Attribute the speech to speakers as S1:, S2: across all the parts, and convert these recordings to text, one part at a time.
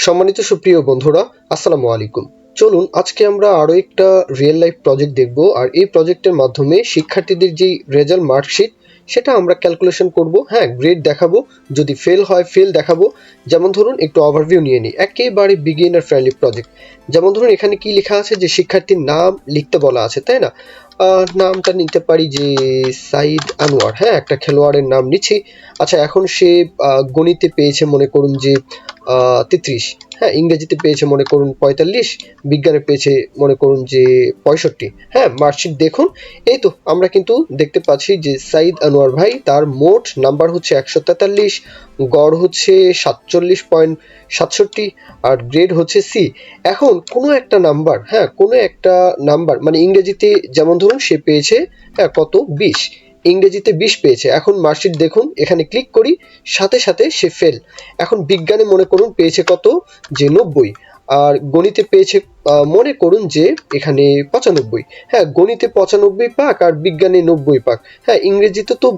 S1: সম্মানিত সুপ্রিয় বন্ধুরা, আসসালামু আলাইকুম। চলুন আজকে আমরা আরো একটা রিয়েল লাইফ প্রজেক্ট দেখব। আর এই প্রজেক্টের মাধ্যমে শিক্ষার্থীদের যেই রেজাল্ট মার্কশিট সেটা আমরা ক্যালকুলেশন করব। হ্যাঁ, গ্রেড দেখাবো, যদি ফেল হয় ফেল দেখাবো। যেমন ধরুন একটু ওভারভিউ নিয়ে নিই, একেবারে বিগিনার ফ্রেন্ডলি প্রজেক্ট। যেমন ধরুন এখানে কি লেখা আছে, যে শিক্ষার্থীর নাম লিখতে বলা আছে, তাই না? নামটা নিতে পারি যে সাইদ আনোয়ার। হ্যাঁ, একটা খেলোয়াড়ের নাম নিচ্ছি। আচ্ছা, এখন সে গণিতে পেয়েছে মনে করুন যে 33। হ্যাঁ, ইংরেজিতে পেয়েছে মনে করুন 45, বিজ্ঞানে পেয়েছে মনে করুন যে 65। হ্যাঁ, মার্কশিট দেখুন। এই তো আমরা কিন্তু দেখতে পাচ্ছি যে সাইদ আনোয়ার ভাই, তার মোট নাম্বার হচ্ছে 143, গড় হচ্ছে 47.67, আর গ্রেড হচ্ছে সি। এখন কোনো একটা নাম্বার, হ্যাঁ কোনো একটা নাম্বার মানে ইংরেজিতে যেমন ধরুন সে পেয়েছে হ্যাঁ কত 20, ইংরেজিতে 20 পেয়েছে। এখন মার্কশিট দেখুন, এখানে ক্লিক করি, সাথে সাথে সে ফেল। এখন বিজ্ঞানে মনে করুন পেয়েছে কত, যে 90, আর গণিতে পেয়েছে মনে করুন যে এখানে 95। হ্যাঁ, গণিতে 95 পাক আর বিজ্ঞানে 90 পাক। হ্যাঁ, ইংরেজিতে তো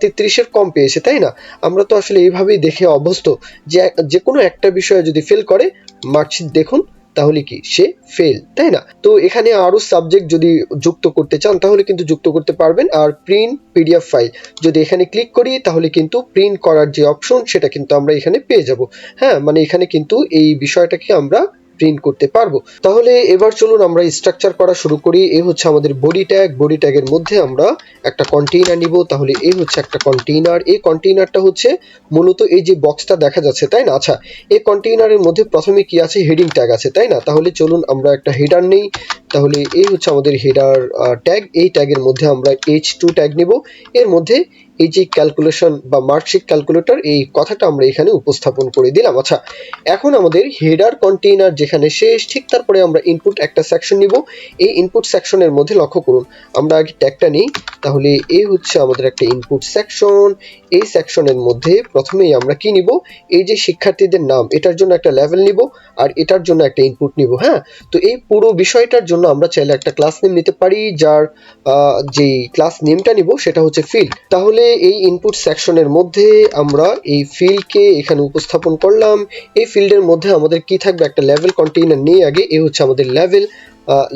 S1: 33-এর কম পেয়েছে, তাই না? আমরা তো আসলে এইভাবেই দেখে অভ্যস্ত যে যে কোনো একটা বিষয়ে যদি ফেল করে মার্কশিট দেখুন, তাহলে কি সে ফেল, তাই না? তো এখানে আরো সাবজেক্ট যদি যুক্ত করতে চান তাহলে কিন্তু যুক্ত করতে পারবেন। আর প্রিন্ট পিডিএফ ফাইল যদি এখানে ক্লিক করি তাহলে কিন্তু প্রিন্ট করার যে অপশন সেটা কিন্তু আমরা এখানে পেয়ে যাব। হ্যাঁ, মানে এখানে কিন্তু এই বিষয়টাকে আমরা প্রিন্ট করতে পারবো। তাহলে এবার চলুন আমরা স্ট্রাকচার করা শুরু করি। এই হচ্ছে আমাদের বডি ট্যাগ। বডি ট্যাগের মধ্যে আমরা একটা কন্টেইনার নিব। তাহলে এই হচ্ছে একটা কন্টেইনার। এই কন্টেইনারটা হচ্ছে মূলত এই যে বক্সটা দেখা যাচ্ছে, তাই না? আচ্ছা, এই কন্টেইনারের মধ্যে প্রথমে কি আছে, হেডিং ট্যাগ আছে, তাই না? তাহলে চলুন আমরা একটা হেডার নেই। তাহলে এই হচ্ছে আমাদের হেডার ট্যাগ। এই ট্যাগের মধ্যে আমরা H2 ট্যাগ নিব। এর মধ্যে এই যে ক্যালকুলেশন বা মার্কশিট ক্যালকুলেটর, এই কথাটা আমরা এখানে উপস্থাপন করে দিলাম। আচ্ছা, এখন আমাদের হেডার কন্টেইনার যেখানে শেষ, ঠিক তারপরে আমরা ইনপুট একটা সেকশন নিব। এই ইনপুট সেকশনের মধ্যে লক্ষ্য করুন, আমরা আগে ট্যাগটা নিই। তাহলে এই হচ্ছে আমাদের একটা ইনপুট সেকশন। এই সেকশনের মধ্যে প্রথমেই আমরা কি নিব, এই যে শিক্ষার্থীদের নাম, এটার জন্য একটা লেভেল নিব, আর এটার জন্য একটা ইনপুট নিব। হ্যাঁ, তো এই পুরো বিষয়টার জন্য আমরা চাইলে একটা ক্লাস নেম নিতে পারি, যার যে ক্লাস নেমটা নিব সেটা হচ্ছে ফিল্ড। তাহলে এই ইনপুট সেকশনের মধ্যে আমরা এই ফিল্ডকে এখানে উপস্থাপন করলাম। এই ফিল্ডের মধ্যে আমাদের কি থাকবে, একটা লেভেল কন্টেইনার নেই আগে। এই হচ্ছে আমাদের লেভেল,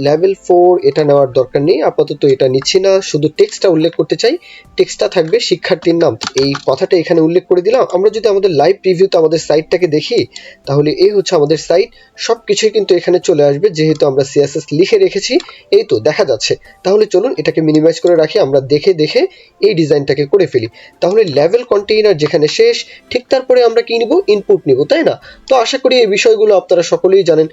S1: লেভেল 4। এটা নেওয়ার দরকার নেই, আপাতত এটা নিচ্ছি না, শুধু টেক্সটটা উল্লেখ করতে চাই। টেক্সটটা থাকবে শিক্ষার্থীর নাম, এই কথাটা এখানে উল্লেখ করে দিলাম। আমরা যদি আমাদের লাইভ প্রিভিউতে আমাদের সাইটটাকে দেখি, তাহলে এই হচ্ছে আমাদের সাইট। সবকিছুই কিন্তু এখানে চলে আসবে, যেহেতু আমরা সিএসএস লিখে রেখেছি। এই তো দেখা যাচ্ছে। তাহলে চলুন এটাকে মিনিমাইজ করে রাখি, আমরা দেখে দেখে এই ডিজাইনটাকে করে ফেলি। তাহলে লেভেল কন্টেইনার যেখানে শেষ, ঠিক তারপরে আমরা কি নিব, ইনপুট নিব, তাই না? তো আশা করি এই বিষয়গুলো আপনারা সকলেই জানেন।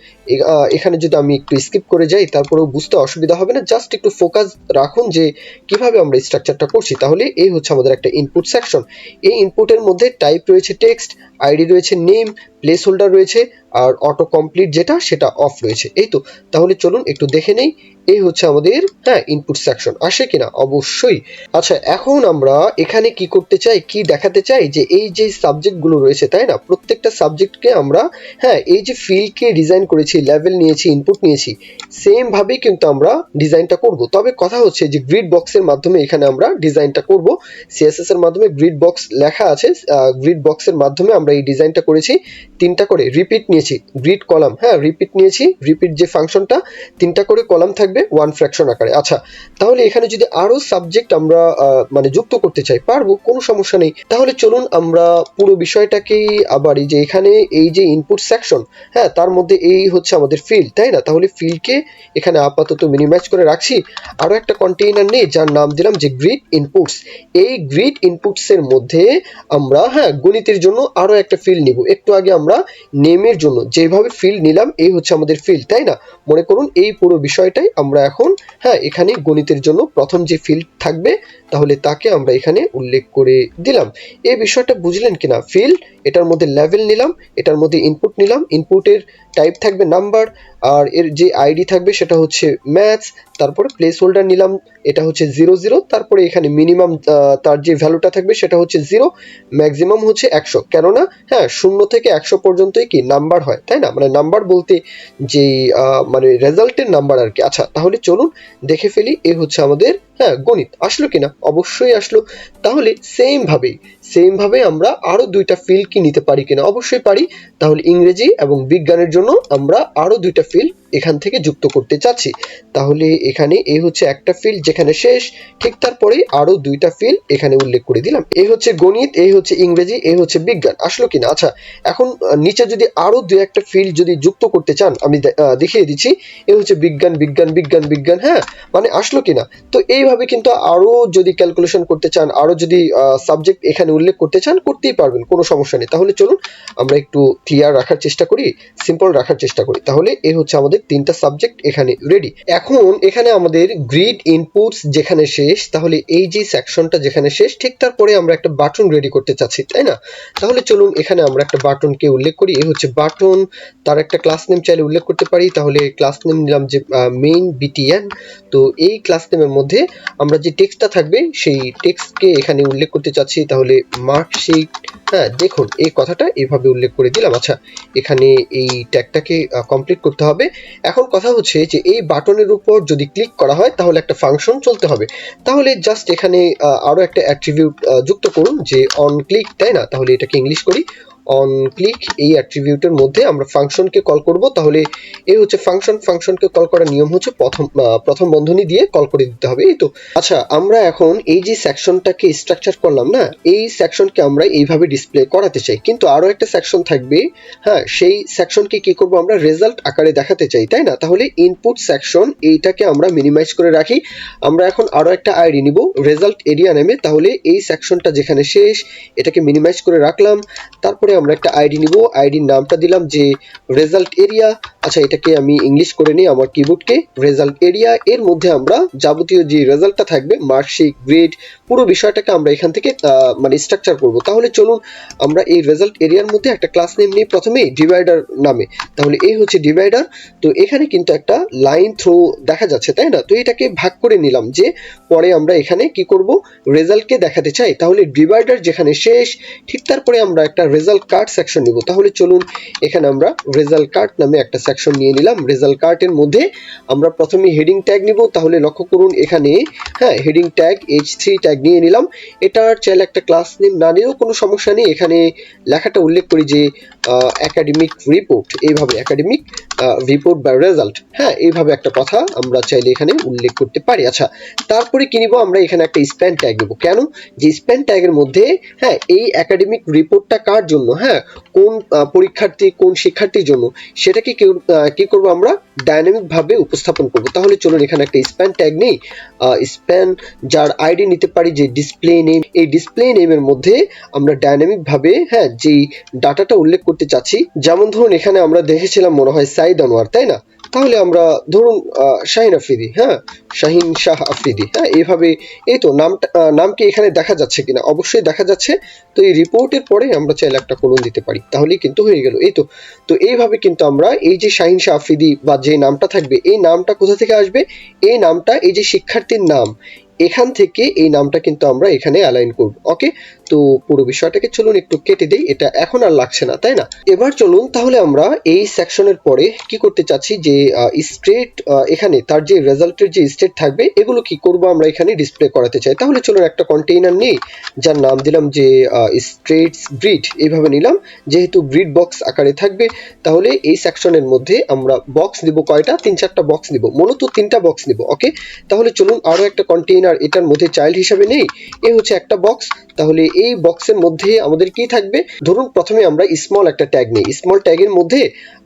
S1: এখানে যদি আমি একটু স্কিপ করে যাই তারপরেও বুঝতে অসুবিধা হবে না, জাস্ট একটু ফোকাস রাখুন যে কিভাবে আমরা স্ট্রাকচারটা করছি। তাহলে এই হচ্ছে আমাদের একটা ইনপুট সেকশন। এই ইনপুটের মধ্যে টাইপ রয়েছে টেক্সট, আইডি রয়েছে নেম, প্লেস হোল্ডার রয়েছে, আর অটো কমপ্লিট যেটা সেটা অফ রয়েছে। এই তো, তাহলে চলুন একটু দেখে নেই। এই হচ্ছে আমাদের হ্যাঁ ইনপুট সেকশন, আসে কিনা অবশ্যই। আচ্ছা, এখন আমরা এখানে কি করতে চাই, কি দেখাতে চাই, যে এই যে সাবজেক্টগুলো রয়েছে, তাই না? প্রত্যেকটা সাবজেক্টকে আমরা হ্যাঁ এই যে ফিল্ডকে ডিজাইন করেছি, লেভেল নিয়েছি, ইনপুট নিয়েছি, সেম ভাবেই কিন্তু আমরা ডিজাইনটা করব। তবে কথা হচ্ছে যে গ্রিড বক্সের মাধ্যমে এখানে আমরা ডিজাইনটা করব। সিএসএস এর মাধ্যমে গ্রিড বক্স লেখা আছে, গ্রিড বক্সের মাধ্যমে আমরা এই ডিজাইনটা করেছি। 3টা করে রিপিট নিয়েছি, গ্রিড কলাম, হ্যাঁ রিপিট নিয়েছি। রিপিট যে ফাংশনটা, 3টা করে কলাম থাকবে 1 ফ্র্যাকশন আকারে। আচ্ছা, তাহলে এখানে যদি আরো সাবজেক্ট আমরা মানে যুক্ত করতে চাই, পারবো, কোনো সমস্যা নেই। তাহলে চলুন আমরা পুরো বিষয়টাকে আবার এই যে এখানে এই যে ইনপুট সেকশন, হ্যাঁ তার মধ্যে এই হচ্ছে আমাদের ফিল্ড, তাই না? তাহলে ফিল্ডকে এখানে আপাতত মিনিমাইজ করে রাখছি। আরো একটা কন্টেইনার নেই, যার নাম দিলাম যে গ্রিড ইনপুটস। এই গ্রিড ইনপুটস এর মধ্যে আমরা হ্যাঁ গণিতের জন্য আরো একটা ফিল্ড নিব। একটু আগে আমরা নেমের জন্য যেভাবে ফিল্ড নিলাম, এই হচ্ছে আমাদের ফিল্ড, তাই না? মনে করুন এই পুরো বিষয়টাই আমরা এখন হ্যাঁ এখানে গণিতের জন্য প্রথম যে ফিল্ড থাকবে, তাহলে তাকে আমরা এখানে উল্লেখ করে দিলাম। এই বিষয়টা বুঝলেন কিনা? ফিল্ড, এটার মধ্যে লেভেল নিলাম, এটার মধ্যে ইনপুট নিলাম, ইনপুটের টাইপ থাকবে নাম্বার, আর এর যে আইডি থাকবে সেটা হচ্ছে ম্যাথস, তারপরে প্লেস হোল্ডার নিলাম, এটা হচ্ছে 00, তারপরে এখানে মিনিমাম তার যে ভ্যালুটা থাকবে সেটা হচ্ছে 0, ম্যাক্সিমাম হচ্ছে 100, কেননা হ্যাঁ 0 থেকে 100 পর্যন্তই কি নাম্বার হয়, তাই না? মানে নাম্বার বলতে যে মানে রেজাল্টের নাম্বার আর কি। আচ্ছা, তাহলে চলুন দেখে ফেলি। এই হচ্ছে আমাদের হ্যাঁ, গণিত আসলো কিনা? অবশ্যই আসলো। তাহলে সেম ভাবে আমরা আরো দুইটা ফিল্ড কি নিতে পারি কিনা? অবশ্যই পারি। তাহলে ইংরেজি এবং বিজ্ঞানের জন্য আমরা আরো দুইটা ফিল্ড এখান থেকে যুক্ত করতে চাচ্ছি। তাহলে এখানে এই হচ্ছে একটা ফিল্ড যেখানে শেষ, ঠিক তারপরে আরো দুইটা ফিল্ড এখানে উল্লেখ করে দিলাম। এই হচ্ছে গণিত, এই হচ্ছে ইংরেজি, এই হচ্ছে বিজ্ঞান। আসলো কিনা? আচ্ছা, এখন নিচে যদি আরো দুই একটা ফিল্ড যদি যুক্ত করতে চান, আমি দেখিয়ে দিচ্ছি। এই হচ্ছে বিজ্ঞান বিজ্ঞান বিজ্ঞান বিজ্ঞান, হ্যাঁ, মানে আসলো কিনা? তো এইভাবে কিন্তু আরো যদি ক্যালকুলেশন করতে চান, আরো যদি সাবজেক্ট এখানে উল্লেখ করতে চান, করতেই পারবেন, কোনো সমস্যা নেই। তাহলে চলুন আমরা একটু ক্লিয়ার রাখার চেষ্টা করি, সিম্পল রাখার চেষ্টা করি। তাহলে এই হচ্ছে আমাদের তিনটা সাবজেক্ট এখানে রেডি। এখন এখানে আমাদের গ্রিড ইনপুটস যেখানে শেষ, তাহলে এই যে সেকশনটা যেখানে শেষ, ঠিক তারপরে আমরা একটা বাটন রেডি করতে চাচ্ছি, তাই না? তাহলে চলুন এখানে আমরা একটা বাটনকে উল্লেখ করি। এই হচ্ছে বাটন, তার একটা ক্লাস নেম চাইলে উল্লেখ করতে পারি। তাহলে ক্লাস নেম নিলাম যে মেইন বিটিএন। তো এই ক্লাস নেমের মধ্যে আমরা যে টেক্সটটা থাকবে সেই টেক্সটকে এখানে উল্লেখ করতে চাচ্ছি। তাহলে মার্কশিট, হ্যাঁ, দেখুন এই কথাটা এইভাবে উল্লেখ করে দিলাম। আচ্ছা, এখানে এই ট্যাগটাকে কমপ্লিট করতে হবে। এখন কথা হচ্ছে যে এই বাটনের উপর যদি ক্লিক করা হয় তাহলে একটা ফাংশন চলতে হবে। তাহলে জাস্ট এখানে আরো একটা অ্যাট্রিবিউট যুক্ত করুন যে অন ক্লিক, তাই না? তাহলে এটাকে ইংলিশ করি, অন ক্লিক। এই অ্যাট্রিবিউটের মধ্যে আমরা ফাংশনকে কল করব। তাহলে এই হচ্ছে ফাংশনকে কল করার নিয়ম হচ্ছে প্রথম বন্ধনী দিয়ে কল করে দিতে হবে, এই তো। আচ্ছা, আমরা এখন এই যে সেকশনটাকে স্ট্রাকচার করলাম না, এই সেকশনকে আমরা এইভাবে ডিসপ্লে করাতে চাই, কিন্তু আরো একটা সেকশন থাকবে, হ্যাঁ, সেই সেকশনকে কি করব আমরা রেজাল্ট আকারে দেখাতে চাই, তাই না? তাহলে ইনপুট সেকশন এইটাকে আমরা মিনিমাইজ করে রাখি। আমরা এখন আরো একটা আইডি নিব রেজাল্ট এরিয়া নামে। তাহলে এই সেকশনটা যেখানে শেষ এটাকে মিনিমাইজ করে রাখলাম। তারপরে আমরা একটা আইডি নিব, আইডির নামটা দিলাম যে রেজাল্ট এরিয়া। আচ্ছা, এটাকে আমি ইংলিশ করে নিই আমার কিবোর্ডকে, রেজাল্ট এরিয়া। এর মধ্যে আমরা যাবতীয় যে রেজাল্টটা থাকবে, মার্কশিট, গ্রেড, পুরো বিষয়টাকে আমরা এখান থেকে মানে স্ট্রাকচার করব। তাহলে চলুন আমরা এই রেজাল্ট এরিয়ার মধ্যে একটা ক্লাস নেম নিই প্রথমেই, ডিভাইডার নামে। তাহলে এই হচ্ছে ডিভাইডার। তো এখানে কিন্তু একটা লাইন থ্রো দেখা যাচ্ছে, তাই না? তো এটাকে ভাগ করে নিলাম যে পরে আমরা এখানে কি করব, রেজাল্টকে দেখাতে চাই। তাহলে ডিভাইডার যেখানে শেষ, ঠিক তারপরে আমরা একটা রেজাল্ট কার্ড সেকশন নিব। তাহলে চলুন এখানে আমরা রেজাল্ট কার্ড নামে একটা সেকশন নিয়ে নিলাম। রেজাল্ট কার্ডের মধ্যে আমরা প্রথমে হেডিং ট্যাগ নিব। তাহলে লক্ষ্য করুন এখানে, হ্যাঁ, হেডিং ট্যাগ H3 ট্যাগ নিয়ে নিলাম। এটার চাইলে একটা ক্লাস নেম না নিলেও কোনো সমস্যা নেই। এখানে লেখাটা উল্লেখ করি যে একাডেমিক রিপোর্ট, এইভাবে একাডেমিক রিপোর্ট বা রেজাল্ট, হ্যাঁ, এইভাবে একটা কথা আমরা চাইলে এখানে উল্লেখ করতে পারি। আচ্ছা, তারপরে কি নিব আমরা এখানে একটা স্প্যান ট্যাগ নেব। কেন? যে স্প্যান ট্যাগের মধ্যে, হ্যাঁ, এই একাডেমিক রিপোর্টটা কার জন্য, হ্যাঁ, কোন পরীক্ষার্থী, কোন শিক্ষার্থীর জন্য, সেটাকে কি করব আমরা ডাইনামিক ভাবে উপস্থাপন করব। তাহলে চলুন এখানে একটা স্প্যান ট্যাগ নেই, স্প্যান, যার আইডি নিতে পারি যে ডিসপ্লে নেম। এই ডিসপ্লে নেমের মধ্যে আমরা ডাইনামিক ভাবে, হ্যাঁ, যেই ডাটাটা উল্লেখ করতে চাচ্ছি, যেমন ধরুন এখানে আমরা দেখেছিলাম মনে হয় সাইদ আনোয়ার, তাই না? তাহলে আমরা ধরুন শাহিন আফ্রিদি, হ্যাঁ, শাহিন শাহ আফ্রিদি, হ্যাঁ, এইভাবে। এই তো নাম কি এখানে দেখা যাচ্ছে কিনা? অবশ্যই দেখা যাচ্ছে। তো এই রিপোর্টের পরে আমরা চাইলে একটা কোলন দিতে পারি, তাহলেই কিন্তু হয়ে গেল, এই তো। তো এইভাবে কিন্তু আমরা এই যে শাহিন শাহ আফ্রিদি বা যে নামটা থাকবে, এই নামটা কোথা থেকে আসবে? এই নামটা এই যে শিক্ষার্থীর নাম, এখান থেকে এই নামটা কিন্তু আমরা এখানে অ্যালাইন করব। ওকে, তো পুরো বিষয়টাকে চলুন একটু কেটে দেই, এটা এখন আর লাগছে না, তাই না? এবার চলুন তাহলে আমরা এই সেকশনের পরে কি করতে চাচ্ছি যে স্টেট, এখানে তার যে রেজাল্টের যে স্টেট থাকবে এগুলো কি করব আমরা এখানে ডিসপ্লে করাতে চাই। তাহলে চলুন একটা কন্টেইনার নিই, যার নাম দিলাম যে স্টেটস গ্রিড, এইভাবে নিলাম, যেহেতু গ্রিড বক্স আকারে থাকবে। তাহলে এই সেকশনের মধ্যে আমরা বক্স নিব কয়টা? 3-4টা বক্স নিব, মূলত 3টা বক্স নিব। ওকে, তাহলে চলুন আরো একটা কন্টেইনার এটার মধ্যে চাইল্ড হিসাবে নেই। এই হচ্ছে একটা বক্স। তাহলে এই বক্সের মধ্যে আমাদের কি থাকবে? ধরুন প্রথমে আমরা স্মল একটা ট্যাগ নেই, স্মল ট্যাগের মধ্যে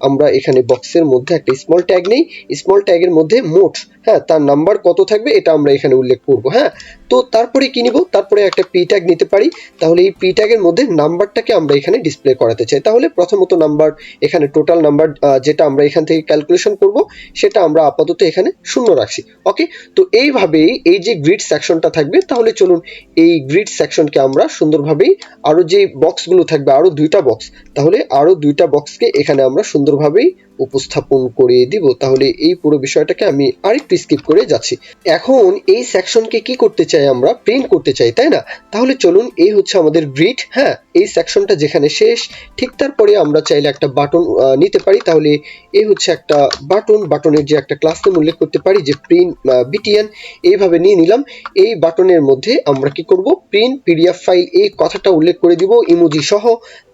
S1: আমরা এখানে বক্সের মধ্যে একটা স্মল ট্যাগ নেই। স্মল ট্যাগের মধ্যে মোট, হ্যাঁ, তার নাম্বার কত থাকবে এটা আমরা এখানে উল্লেখ করব। হ্যাঁ, তো তারপরে কি নিব? তারপরে একটা পি ট্যাগ নিতে পারি। তাহলে এই পি ট্যাগের মধ্যে নাম্বারটাকে আমরা এখানে ডিসপ্লে করাতে চাই। তাহলে প্রথমত নাম্বার, এখানে টোটাল নাম্বার যেটা আমরা এখান থেকে ক্যালকুলেশন করব সেটা আমরা আপাতত এখানে 0 রাখছি। ওকে, তো এইভাবেই এই যে গ্রিড সেকশনটা থাকবে। তাহলে চলুন এই গ্রিড সেকশনকে আমরা সুন্দরভাবেই আরো যে বক্সগুলো থাকবে, আরো 2টা বক্স, তাহলে আরো 2টা বক্সকে এখানে আমরা সুন্দরভাবেই উপস্থাপন করে দিব। তাহলে এই পুরো বিষয়টাকে আমি আরেকটু স্কিপ করে যাচ্ছি। এখন এই সেকশনকে কি করতে চাই আমরা? প্রিন্ট করতে চাই, তাই না? তাহলে চলুন এই হচ্ছে আমাদের গ্রিড, হ্যাঁ, এই সেকশনটা যেখানে শেষ, ঠিক তারপরে আমরা চাইলে একটা বাটন নিতে পারি। তাহলে এই হচ্ছে একটা বাটনের যে একটা ক্লাস নেম উল্লেখ করতে পারি যে প্রিন্ট বিটিএন, এইভাবে নিয়ে নিলাম। এই বাটনের মধ্যে আমরা কি করব, প্রিন্ট পিডিএফ ফাইল এই কথাটা উল্লেখ করে দিব ইমোজি সহ।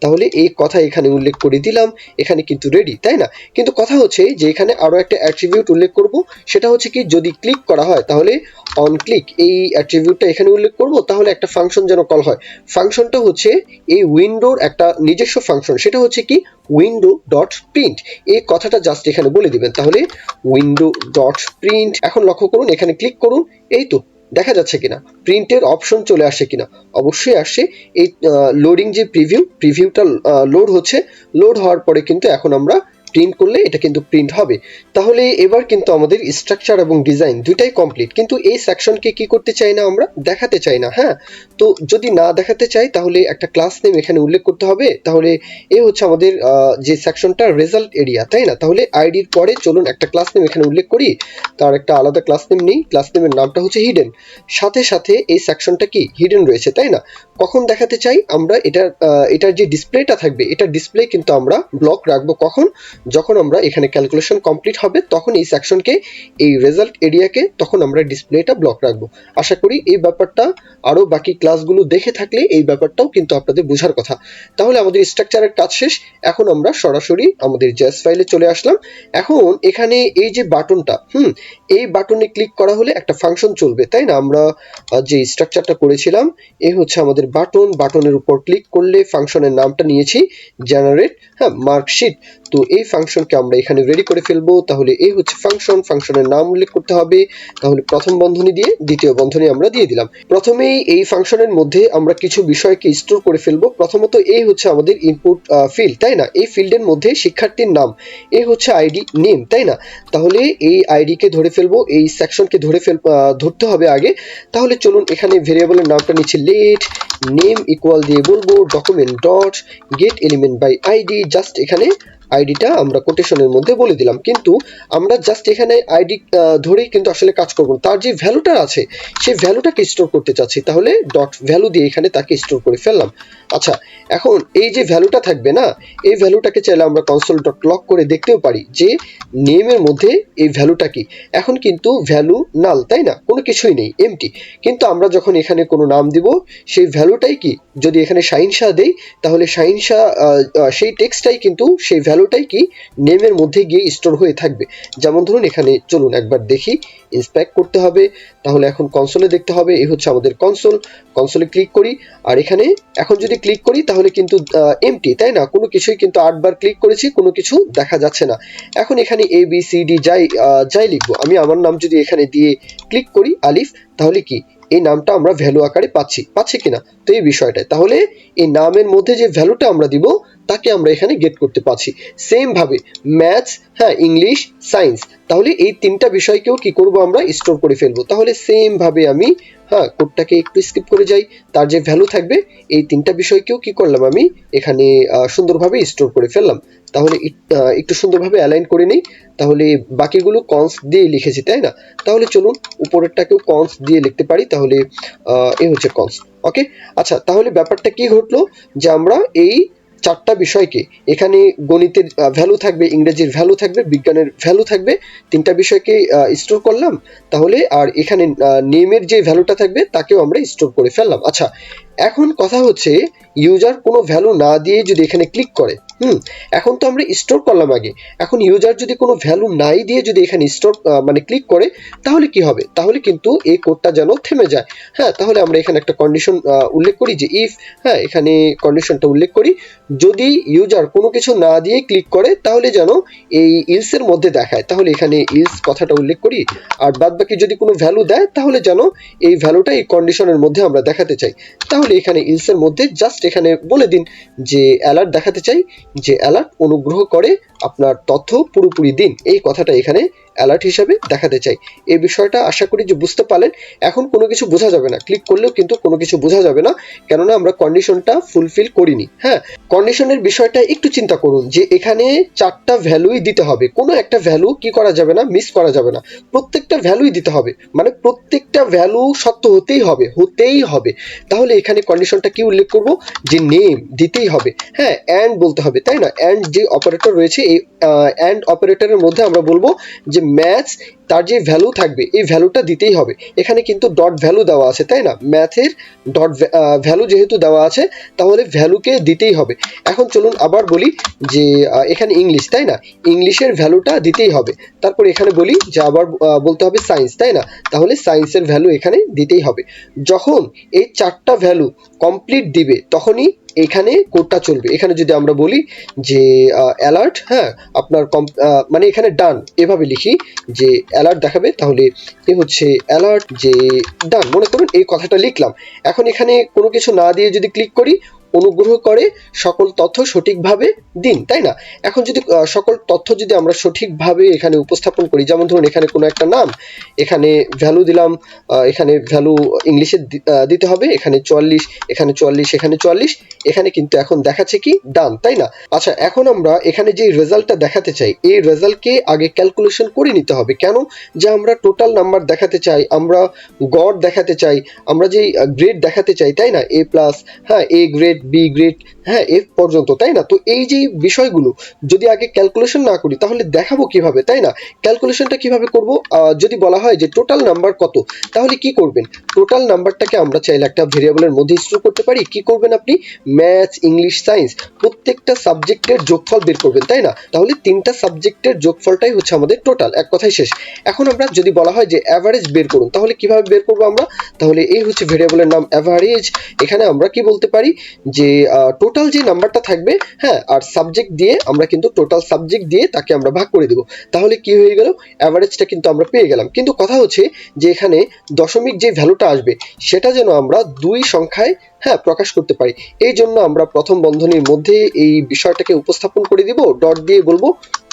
S1: তাহলে এই কথা এখানে উল্লেখ করে দিলাম, এখানে কিন্তু রেডি, তাই না? কিন্তু কথা হচ্ছে যে এখানে আরো একটা অ্যাট্রিবিউট উল্লেখ করব, সেটা হচ্ছে কি যদি ক্লিক করা হয় তাহলে অন ক্লিক এই অ্যাট্রিবিউটটা এখানে উল্লেখ করব, তাহলে একটা ফাংশন যেন কল হয়। ফাংশনটা হচ্ছে এই উইন্ডোর একটা নিজস্ব ফাংশন, সেটা হচ্ছে কি উইন্ডো ডট প্রিন্ট, এই কথাটা জাস্ট এখানে বলে দিবেন। তাহলে উইন্ডো ডট প্রিন্ট, এখন লক্ষ্য করুন এখানে ক্লিক করুন, এই তো দেখা যাচ্ছে কিনা প্রিন্টের অপশন চলে আসে কিনা, অবশ্যই আসছে। এই লোডিং যে প্রিভিউটা লোড হচ্ছে, লোড হওয়ার পরে কিন্তু এখন আমরা প্রিন্ট করলে এটা কিন্তু প্রিন্ট হবে। তাহলে এবার কিন্তু আমাদের স্ট্রাকচার এবং ডিজাইন দুইটাই কমপ্লিট, কিন্তু এই সেকশনকে কি করতে চাই না, আমরা দেখাতে চাই না। হ্যাঁ, তো যদি না দেখাতে চাই তাহলে একটা ক্লাস নেম এখানে উল্লেখ করতে হবে। তাহলে এই হচ্ছে আমাদের যে সেকশনটা রেজাল্ট এরিয়া, তাই না? তাহলে আইডির পরে চলুন একটা ক্লাস নেম এখানে উল্লেখ করি, তার একটা আলাদা ক্লাস নেম নেই, ক্লাস নেমের নামটা হচ্ছে হিডেন। সাথে সাথে এই সেকশনটা কি হিডেন রয়েছে, তাই না? কখন দেখাতে চাই আমরা, এটার যে ডিসপ্লেটা থাকবে, এটার ডিসপ্লে কিন্তু আমরা ব্লক রাখবো কখন, যখন আমরা এখানে ক্যালকুলেশন কমপ্লিট হবে তখন এই সেকশনকে, এই রেজাল্ট এরিয়াকে তখন আমরা ডিসপ্লেটা ব্লক রাখবো। আশা করি এই ব্যাপারটা আরো বাকি ক্লাসগুলো দেখে থাকলে এই ব্যাপারটাও কিন্তু আপনাদের বোঝার কথা। তাহলে আমাদের স্ট্রাকচারের কাজ শেষ, এখন আমরা সরাসরি আমাদের জেএস ফাইলে চলে আসলাম। এখন এখানে এই যে বাটনটা, এই বাটনে ক্লিক করা হলে একটা ফাংশন চলবে, তাই না? আমরা যে স্ট্রাকচারটা করেছিলাম, এই হচ্ছে আমাদের বাটনের উপর ক্লিক করলে ফাংশনের নামটা নিয়েছি জেনারেট মার্কশিট। তো এই ফাংশনকে আমরা এখানে রেডি করে ফেলবো। তাহলে এই হচ্ছে ফাংশনের নাম উল্লেখ করতে হবে। তাহলে প্রথম বন্ধনী দিয়ে দ্বিতীয় বন্ধনী আমরা দিয়ে দিলাম। প্রথমেই এই ফাংশনের মধ্যে আমরা কিছু বিষয়কে স্টোর করে ফেলবো। প্রথমত এই হচ্ছে আমাদের ইনপুট ফিল্ড, তাই না? এই ফিল্ডের মধ্যে শিক্ষার্থীর নাম, এই হচ্ছে আইডি নেম, তাই না? তাহলে এই আইডি কে ধরে ফেলবো, এই সেকশনকে ধরতে হবে আগে। তাহলে চলুন এখানে ভেরিয়েবলের নামটা নিচ্ছি লেট নেম ইকুয়াল দিয়ে বলবো document dot get element by ID. Just এখানে আইডিটা আমরা কোটেশনের মধ্যে বলে দিলাম, কিন্তু আমরা জাস্ট এখানে আইডি ধরেই কিন্তু আসলে কাজ করব না, তার যে ভ্যালুটা আছে সেই ভ্যালুটাকে স্টোর করতে চাচ্ছি। তাহলে ডট ভ্যালু দিয়ে এখানে তাকে স্টোর করে ফেললাম। আচ্ছা, এখন এই যে ভ্যালুটা থাকবে না, এই ভ্যালুটাকে চাইলে আমরা কনসোল ডট লগ করে দেখতেও পারি যে নেমের মধ্যে এই ভ্যালুটা কি। এখন কিন্তু ভ্যালু নাল, তাই না? কোনো কিছুই নেই, এমটি। কিন্তু আমরা যখন এখানে কোনো নাম দিব, সেই ভ্যালুটাই কি, যদি এখানে শাহিনশাহ দেই তাহলে শাহিনশাহ সেই টেক্সটটাই কিন্তু, সেই ভ্যালুটাই কি নেমের মধ্যে গিয়ে স্টোর হয়ে থাকবে। যেমন ধরুন এখানে চলুন একবার দেখি, ইন্সপেক্ট করতে হবে। তাহলে এখন কনসোলে দেখতে হবে, এই হচ্ছে আমাদের কনসোলে ক্লিক করি। আর এখানে এখন যদি ক্লিক করি তাহলে কিন্তু এমটি, তাই না? কোনো কিছুই কিন্তু 8 বার ক্লিক করেছি, কোনো কিছু দেখা যাচ্ছে না। এখন এখানে এ বি সি ডি যাই লিখবো, আমি আমার নাম যদি এখানে দিয়ে ক্লিক করি আলিফ, তাহলে কি এই নামটা আমরা ভ্যালু আকারে পাচ্ছি কিনা, তো এই বিষয়টাই। তাহলে এই নামের মধ্যে যে ভ্যালুটা আমরা দিব তাকে আমরা এখানে গেট করতে পারছি। সেম ভাবে ম্যাথস, ইংলিশ, সায়েন্স, তাহলে এই তিনটা বিষয়কেও কি করব, আমরা স্টোর করে ফেলবো। তাহলে সেম ভাবে আমি কোডটাকে একটু স্কিপ করে যাই, তার যে ভ্যালু থাকবে এই তিনটা বিষয়কেও কি করলাম, আমি এখানে সুন্দরভাবে স্টোর করে ফেললাম। তাহলে একটু সুন্দরভাবে অ্যালাইন করে নিই। তাহলে বাকিগুলো কনস দিয়ে লিখেছি, তাই না? তাহলে চলুন উপরেরটাকেও কনস দিয়ে লিখতে পারি। তাহলে এই হচ্ছে কনস। ওকে, আচ্ছা, তাহলে ব্যাপারটা কি ঘটলো যে আমরা এই চারটা বিষয়কে, এখানে গণিতের ভ্যালু থাকবে, ইংরেজির ভ্যালু থাকবে, বিজ্ঞানের ভ্যালু থাকবে, তিনটা বিষয়কে স্টোর করলাম। তাহলে আর এখানে নেমের যে ভ্যালুটা থাকবে তাকেও আমরা স্টোর করে ফেললাম। আচ্ছা, এখন কথা হচ্ছে ইউজার কোনো ভ্যালু না দিয়ে যদি এখানে ক্লিক করে, এখন তো আমরা স্টোর করলাম আগে, এখন ইউজার যদি কোনো ভ্যালু নাই দিয়ে যদি এখানে স্টোর ক্লিক করে, তাহলে কি হবে? তাহলে কিন্তু এই কোডটা যেন থেমে যায়। তাহলে আমরা এখানে একটা কন্ডিশন উল্লেখ করি যে ইফ, এখানে কন্ডিশনটা উল্লেখ করি, যদি ইউজার কোনো কিছু না দিয়ে ক্লিক করে তাহলে যেন এই ইলস এর মধ্যে দেখায়। তাহলে এখানে ইলস কথাটা উল্লেখ করি, আর বাদ বাকি যদি কোনো ভ্যালু দেয় তাহলে যেন এই ভ্যালুটা এই কন্ডিশনের মধ্যে আমরা দেখাতে চাই। তাহলে এখানে ইলস এর মধ্যে জাস্ট এখানে বলে দিন যে অ্যালার্ট দেখাতে চাই, যে অ্যালার্ট অনুগ্রহ করে আপনার তথ্য পুরোপুরি দিন, এই কথাটা এখানে অ্যালার্ট হিসাবে দেখাতে চাই। এই বিষয়টা আশা করি যে বুঝতে পারলেন। এখন কোনো কিছু বোঝা যাবে না, ক্লিক করলেও কিন্তু কোনো কিছু বোঝা যাবে না, কেননা আমরা কন্ডিশনটা ফুলফিল করিনি। হ্যাঁ, কন্ডিশনের বিষয়টা একটু চিন্তা করুন যে এখানে 4টা ভ্যালুই দিতে হবে, কোনো একটা ভ্যালু কি করা যাবে না, মিস করা যাবে না, প্রত্যেকটা ভ্যালুই দিতে হবে, মানে প্রত্যেকটা ভ্যালু সত্য হতেই হবে, হতেই হবে। তাহলে এখানে কন্ডিশনটা কি উল্লেখ করব, যে নেম দিতেই হবে। হ্যাঁ, অ্যান্ড বলতে হবে, তাই না? অ্যান্ড যে অপারেটর রয়েছে, এই অ্যান্ড অপারেটরের মধ্যে আমরা বলবো যে ম্যাথস, তার যে ভ্যালু থাকবে এই ভ্যালুটা দিতেই হবে। এখানে কিন্তু ডট ভ্যালু দেওয়া আছে, তাই না? ম্যাথের ডট ভ্যালু যেহেতু দেওয়া আছে, তাহলে ভ্যালুকে দিতেই হবে। এখন চলুন আবার বলি যে এখানে ইংলিশ, তাই না? ইংলিশের ভ্যালুটা দিতেই হবে। তারপর এখানে বলি যে আবার বলতে হবে সায়েন্স, তাই না? তাহলে সায়েন্সের ভ্যালু এখানে দিতেই হবে। যখন এই 4টা ভ্যালু কমপ্লিট দিবে তখনই এখানে কোডটা চলবে। এখানে যদি আমরা বলি যে অ্যালার্ট, হ্যাঁ, আপনার মানে এখানে ডান এভাবে লিখি যে অ্যালার্ট দেখাবে, তাহলে এ হচ্ছে অ্যালার্ট যে ডান, মনে করুন এই কথাটা লিখলাম। এখন এখানে কোনো কিছু না দিয়ে যদি ক্লিক করি, অনুগ্রহ করে সকল তথ্য সঠিকভাবে দিন, তাই না? এখন যদি সকল তথ্য যদি আমরা সঠিকভাবে এখানে উপস্থাপন করি, যেমন ধরুন এখানে কোনো একটা নাম, এখানে ভ্যালু দিলাম, এখানে ভ্যালু ইংলিশে দিতে হবে, এখানে 44, এখানে 44, এখানে 44, এখানে কিন্তু এখন দেখাচ্ছে কি ডান, তাই না? আচ্ছা, এখন আমরা এখানে যে রেজাল্টটা দেখাতে চাই, এই রেজাল্টকে আগে ক্যালকুলেশন করে নিতে হবে। কেন? যে আমরা টোটাল নাম্বার দেখাতে চাই, আমরা গড় দেখাতে চাই, আমরা যে গ্রেড দেখাতে চাই, তাই না? এ প্লাস, হ্যাঁ, এ গ্রেড, বি গ্রেড, হ্যাঁ, এফ পর্যন্ত, তাই না? তো এই যে বিষয়গুলো যদি আগে ক্যালকুলেশন না করি তাহলে দেখাবো কিভাবে, তাই না? ক্যালকুলেশনটা কিভাবে করব? যদি বলা হয় যে টোটাল নাম্বার কত, তাহলে কি করবেন? টোটাল নাম্বারটাকে আমরা চাইলে একটা ভেরিয়েবলের মধ্যে স্টোর করতে পারি। কি করবেন আপনি? ম্যাথস, ইংলিশ, সায়েন্স প্রত্যেকটা সাবজেক্টের যোগফল বের করবেন, তাই না? তাহলে 3টা সাবজেক্টের যোগফলটাই হচ্ছে আমাদের টোটাল, এক কথায় শেষ। এখন আমরা যদি বলা হয় যে অ্যাভারেজ বের করুন, তাহলে কিভাবে বের করবো আমরা? তাহলে এই হচ্ছে ভেরিয়েবলের নাম অ্যাভারেজ। এখানে আমরা কি বলতে পারি যে টোটাল যে নাম্বারটা থাকবে, হ্যাঁ, আর সাবজেক্ট দিয়ে আমরা কিন্তু টোটাল সাবজেক্ট দিয়ে তাকে আমরা ভাগ করে দেব। তাহলে কি হয়ে গেল? অ্যাভারেজটা কিন্তু আমরা পেয়ে গেলাম। কিন্তু কথা হচ্ছে যে এখানে দশমিক যে ভ্যালুটা আসবে সেটা যেন আমরা 2 সংখ্যায়, হ্যাঁ, প্রকাশ করতে পারি। এই জন্য আমরা প্রথম বন্ধনীর মধ্যে এই বিষয়টাকে উপস্থাপন করে দিব, ডট দিয়ে বলবো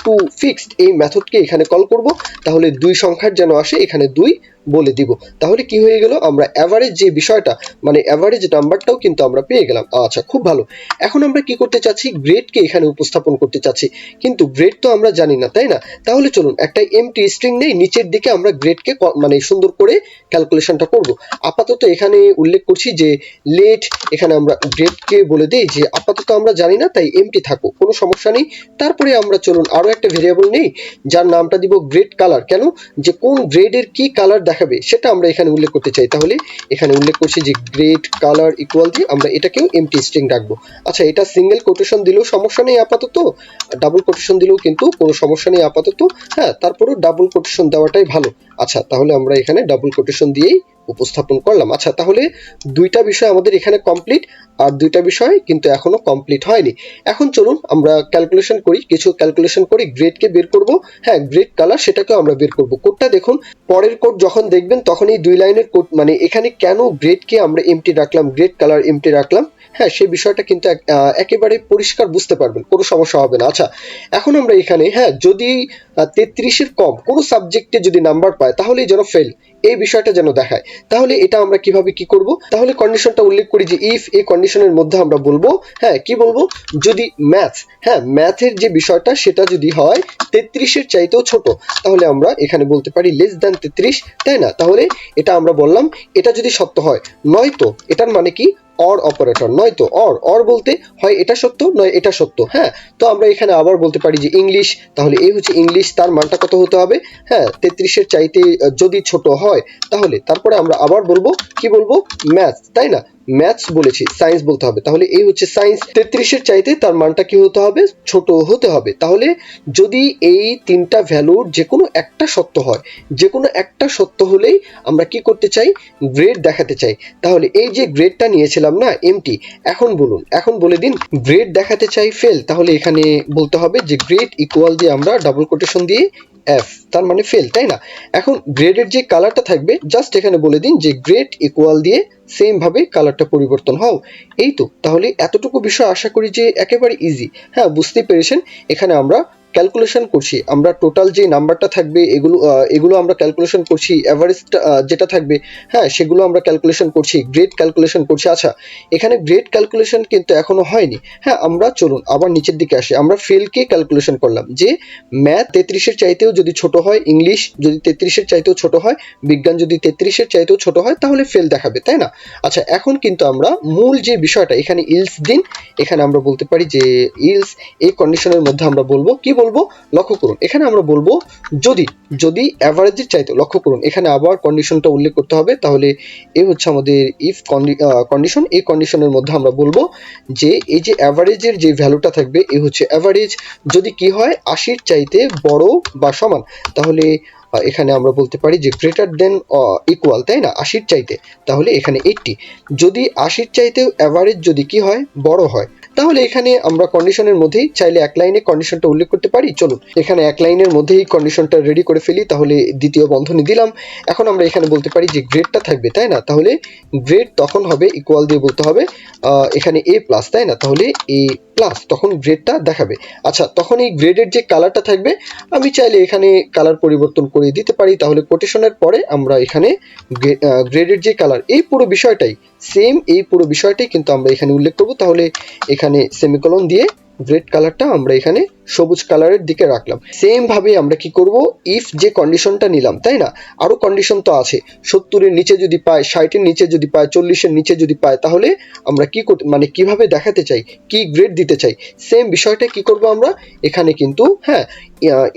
S1: টু ফিক্সড, এই মেথডকে এখানে কল করব। তাহলে 2 সংখ্যার যেন আসে, এখানে 2 বলে দিব। তাহলে কি হয়ে গেল? আমরা অ্যাভারেজ যে বিষয়টা, মানে অ্যাভারেজ নাম্বারটাও কিন্তু আমরা পেয়ে গেলাম। আচ্ছা, খুব ভালো। এখন আমরা কি করতে চাচ্ছি? গ্রেডকে এখানে উপস্থাপন করতে চাচ্ছি, কিন্তু গ্রেড তো আমরা জানি না, তাই না? তাহলে চলুন একটা এমটি স্ট্রিং নেই, নিচের দিকে আমরা গ্রেডকে মানে সুন্দর করে ক্যালকুলেশনটা করব। আপাতত এখানে উল্লেখ করছি যে লেট, এখানে আমরা গ্রেডকে বলে দেই যে আপাতত আমরা জানি না, তাই এমটি থাকুক, কোনো সমস্যা নেই। তারপরে আমরা চলুন আরো একটা ভেরিয়েবল নেই, যার নামটা দিব গ্রেড কালার। কেন? যে কোন গ্রেডের কি কালার দেখাবে সেটা আমরা এখানে উল্লেখ করতে চাই। তাহলে এখানে উল্লেখ করছি যে গ্রেড কালার ইকুয়াল দিয়ে আমরা এটাকেও এমটি স্ট্রিং রাখবো। আচ্ছা, এটা সিঙ্গেল কোটেশন দিলেও সমস্যা নেই আপাতত, ডাবল কোটেশন দিলেও কিন্তু কোনো সমস্যা নেই আপাতত। হ্যাঁ, তারপরেও ডাবল কোটেশন দেওয়াটাই ভালো। আচ্ছা, তাহলে আমরা এখানে ডাবল কোটেশন দিয়েই উপস্থাপন করলাম। আচ্ছা, তাহলে 2টা বিষয় আমাদের এখানে কমপ্লিট, আর 2টা বিষয় কিন্তু এখনো কমপ্লিট হয়নি। এখন চলুন আমরা ক্যালকুলেশন করি, কিছু ক্যালকুলেশন করি, গ্রেডকে বের করব। হ্যাঁ, গ্রেড কালার সেটাকেও আমরা বের করব। কোডটা দেখুন, পরের কোড যখন দেখবেন তখনই 2 লাইনের কোড, মানে এখানে কেন গ্রেডকে আমরা এমটি রাখলাম, গ্রেড কালার এমটি রাখলাম, হ্যাঁ, সেই বিষয়টা কিন্তু একেবারে পরিষ্কার বুঝতে পারবেন, কোনো সমস্যা হবে না। আচ্ছা, এখন আমরা এখানে, হ্যাঁ, যদি 33-এর কম কোনো সাবজেক্টে যদি নাম্বার পায় তাহলেই যেন ফেল, এই বিষয়টা যেন দেখায়। তাহলে এটা আমরা কিভাবে কি করব? তাহলে কন্ডিশনটা উল্লেখ করি যে ইফ, এই কন্ডিশনের মধ্যে আমরা বলবো, হ্যাঁ, কি বলবো? যদি ম্যাথ, হ্যাঁ, ম্যাথের যে বিষয়টা সেটা যদি হয় 33-এর চাইতেও ছোট, তাহলে আমরা এখানে বলতে পারি লেস দ্যান 33, তাই না? তাহলে এটা আমরা বললাম, এটা যদি সত্য হয়, নয়তো এটার মানে কি? অর অপারেটর, নয়তো অর বলতে হয় এটা সত্য নয় এটা সত্য। হ্যাঁ, তো আমরা এখানে আবার বলতে পারি যে ইংলিশ, তাহলে এই হচ্ছে ইংলিশ, তার মানটা কত হতে হবে? হ্যাঁ, 33-এর চাইতে যদি ছোট হয়, তাহলে তারপরে আমরা আবার বলবো, কি বলবো? ম্যাথস, তাই না? ম্যাথস বলেছি, সায়েন্স বলতে হবে। তাহলে এই হচ্ছে সায়েন্স, 33-এর চাইতে তার মানটা কি হতে হবে? ছোট হতে হবে। তাহলে যদি এই 3টা ভ্যালুর যে কোনো একটা সত্য হয়, যে কোনো একটা সত্য হলেই আমরা কি করতে চাই? গ্রেড দেখাতে চাই। তাহলে এই যে গ্রেডটা নিয়েছিলাম না এমটি, এখন বলুন, এখন বলে দিন গ্রেড দেখাতে চাই ফেল, তাহলে এখানে বলতে হবে যে গ্রেড ইকুয়াল দিয়ে আমরা ডাবল কোটেশন দিয়ে এফ, তার মানে ফেল, তাই না? এখন গ্রেডের যে কালারটা থাকবে জাস্ট এখানে বলে দিন যে গ্রেড ইকুয়াল দিয়ে সেম ভাবে কালারটা পরিবর্তন হও। এই তো, তাহলে এতটুকু বিষয় আশা করি যে একেবারে ইজি। হ্যাঁ, বুঝতে পেরেছেন। এখানে আমরা ক্যালকুলেশন করছি, আমরা টোটাল যে নাম্বারটা থাকবে এগুলো আমরা ক্যালকুলেশন করছি, এভারেজটা যেটা থাকবে হ্যাঁ সেগুলো আমরা ক্যালকুলেশন করছি, গ্রেড ক্যালকুলেশন করছি। আচ্ছা এখানে গ্রেড ক্যালকুলেশন কিন্তু এখনো হয়নি। হ্যাঁ আমরা চলুন আবার নিচের দিকে আসি, আমরা ফেলকে ক্যালকুলেশন করলাম যে ম্যাথ 33-এর চাইতেও যদি ছোট হয়, ইংলিশ যদি 33-এর চাইতেও ছোট হয়, বিজ্ঞান যদি 33-এর চাইতেও ছোট হয় তাহলে ফেল দেখাবে, তাই না? আচ্ছা এখন কিন্তু আমরা মূল যে বিষয়টা, এখানে ইলস দিন, এখানে আমরা বলতে পারি যে ইলস এই কন্ডিশনের মধ্যে আমরা বলবো কি বলবো, লক্ষ্য করুন এখানে আমরা বলবো যদি যদি অ্যাভারেজের চাইতে, লক্ষ্য করুন এখানে আবার কন্ডিশনটা উল্লেখ করতে হবে, তাহলে এই হচ্ছে আমাদের ইফ কন্ডিশন। এই কন্ডিশনের মধ্যে আমরা বলবো যে এই যে অ্যাভারেজের যে ভ্যালুটা থাকবে এই হচ্ছে অ্যাভারেজ, যদি কি হয় 80-র চাইতে বড় বা সমান, তাহলে এখানে আমরা বলতে পারি যে গ্রেটার দেন ইকুয়াল, তাই না, 80-র চাইতে, তাহলে এখানে 80। যদি 80-র চাইতেও অ্যাভারেজ যদি কি হয় বড় হয়, তাহলে এখানে আমরা কন্ডিশনের মধ্যেই চাইলে এক লাইনে কন্ডিশনটা উল্লেখ করতে পারি। চলুন এখানে এক লাইনের মধ্যেই কন্ডিশনটা রেডি করে ফেলি, তাহলে দ্বিতীয় বন্ধনী দিলাম। এখন আমরা এখানে বলতে পারি যে গ্রেডটা থাকবে, তাই না, তাহলে গ্রেড তখন হবে ইকুয়াল দিয়ে বলতে হবে এখানে এ প্লাস, তাই না, তাহলে এ প্লাস, তখন গ্রেডটা দেখাবে। আচ্ছা তখন এই গ্রেডের যে কালারটা থাকবে আমি চাইলে এখানে কালার পরিবর্তন করে দিতে পারি, তাহলে কোটেশনের পরে আমরা এখানে গ্রেডের যে কালার এই পুরো বিষয়টাই সেম, এই পুরো বিষয়টাই কিন্তু আমরা এখানে উল্লেখ করব। তাহলে এখানে সেমিকোলন দিয়ে গ্রেড কালারটা আমরা এখানে সবুজ কালারের দিকে রাখলাম। সেম ভাবে আমরা কি করব, ইফ যে কন্ডিশনটা নিলাম, তাই না, আরো কন্ডিশন তো আছে, 70-এর নিচে যদি পায়, 60-এর নিচে যদি পায়, 40-এর নিচে যদি পায়, তাহলে আমরা কি মানে কিভাবে দেখাতে চাই, কি গ্রেড দিতে চাই, সেম বিষয়টা কি করব আমরা এখানে কিন্তু হ্যাঁ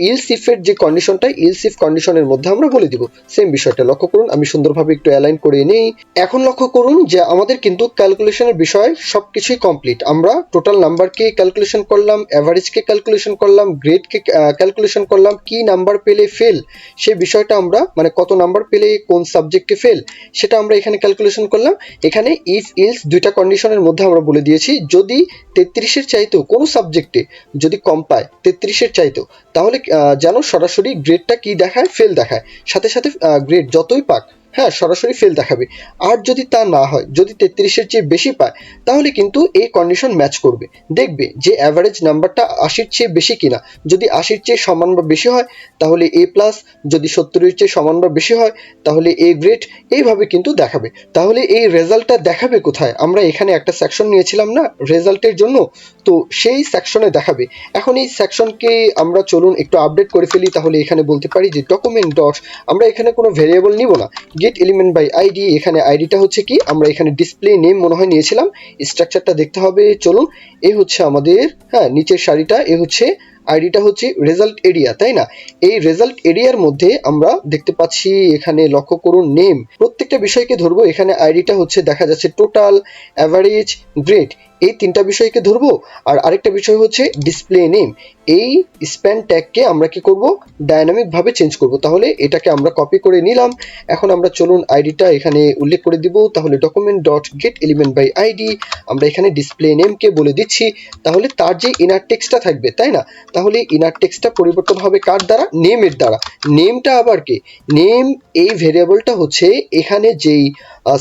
S1: ইলস ইফের যে কন্ডিশনটা, ইলস ইফ কন্ডিশনের মধ্যে আমরা বলে দিব সেম বিষয়টা। লক্ষ্য করুন আমি সুন্দরভাবে একটু অ্যালাইন করে নেই। এখন লক্ষ্য করুন যে আমাদের কিন্তু ক্যালকুলেশনের বিষয় সবকিছুই কমপ্লিট, আমরা টোটাল নাম্বারকে ক্যালকুলেশন করলাম, অ্যাভারেজকে ক্যালকুলেশন করলাম, গ্রেডকে ক্যালকুলেশন করলাম, কি নাম্বার পেলে ফেল সেই বিষয়টা আমরা মানে কত নাম্বার পেলে কোন সাবজেক্টে ফেল সেটা আমরা এখানে ক্যালকুলেশন করলাম। এখানে ইফ ইলস দুইটা কন্ডিশনের মধ্যে আমরা বলে দিয়েছি যদি 33-এর চাইতেও কোনো সাবজেক্টে যদি কম পায় 33-এর চাইতেও, তাহলে যেন সরাসরি গ্রেডটা কি দেখায়, ফেল দেখায়, সাথে সাথে গ্রেড যতই পাক হ্যাঁ সরাসরি ফেল দেখাবে। আর যদি তা না হয়, যদি 33-এর চেয়ে বেশি পায়, তাহলে কিন্তু এই কন্ডিশন ম্যাচ করবে, দেখবে যে অ্যাভারেজ নাম্বারটা 80-র চেয়ে বেশি কিনা, যদি 80-র চেয়ে সমান বা বেশি হয় তাহলে এ প্লাস, যদি 70-এর চেয়ে সমান বা বেশি হয় তাহলে এ গ্রেড, এইভাবে কিন্তু দেখাবে। তাহলে এই রেজাল্টটা দেখাবে কোথায়, আমরা এখানে একটা সেকশন নিয়েছিলাম না রেজাল্টের জন্য, তো সেই সেকশনে দেখাবে। এখন এই সেকশনকে আমরা চলুন একটু আপডেট করে ফেলি, তাহলে এখানে বলতে পারি যে ডকুমেন্ট ডট, আমরা এখানে কোনো ভেরিয়েবল নিব না, গেট এলিমেন্ট বাই আইডি, এখানে আইডিটা হচ্ছে কি আমরা এখানে ডিসপ্লে নেম মনে হয় নিয়েছিলাম, স্ট্রাকচারটা দেখতে হবে। চলুন এ হচ্ছে আমাদের হ্যাঁ নিচের সারিটা, এ হচ্ছে আইডিটা হচ্ছে রেজাল্ট এরিয়া, তাই না, এই রেজাল্ট এরিয়ার মধ্যে আমরা দেখতে পাচ্ছি এখানে লক্ষ্য করুন নেম, প্রত্যেকটা বিষয়কে ধরবো, এখানে আইডিটা হচ্ছে দেখা যাচ্ছে টোটাল, অ্যাভারেজ, গ্রেড, এই তিনটা বিষয়কে ধরবো। আর আরেকটা বিষয় হচ্ছে ডিসপ্লে নেম, এই স্প্যান ট্যাগকে আমরা কি করব ডায়নামিক ভাবে চেঞ্জ করব, তাহলে এটাকে আমরা কপি করে নিলাম। এখন আমরা চলুন আইডিটা এখানে উল্লেখ করে দিব, তাহলে document dot get element by ID, আমরা এখানে ডিসপ্লে নেমকে বলে দিচ্ছি, তাহলে তার যে ইনার টেক্সটটা থাকবে, তাই না, তাহলে ইনার টেক্সটটা পরিবর্তন হবে কার দ্বারা, নেমের দ্বারা। নেমটা আবার কি, নেম এই ভেরিয়েবলটা হচ্ছে এখানে যেই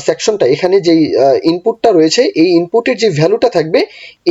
S1: সেকশনটা, এখানে যেই ইনপুটটা রয়েছে এই ইনপুটের যে ভ্যালুটা থাকবে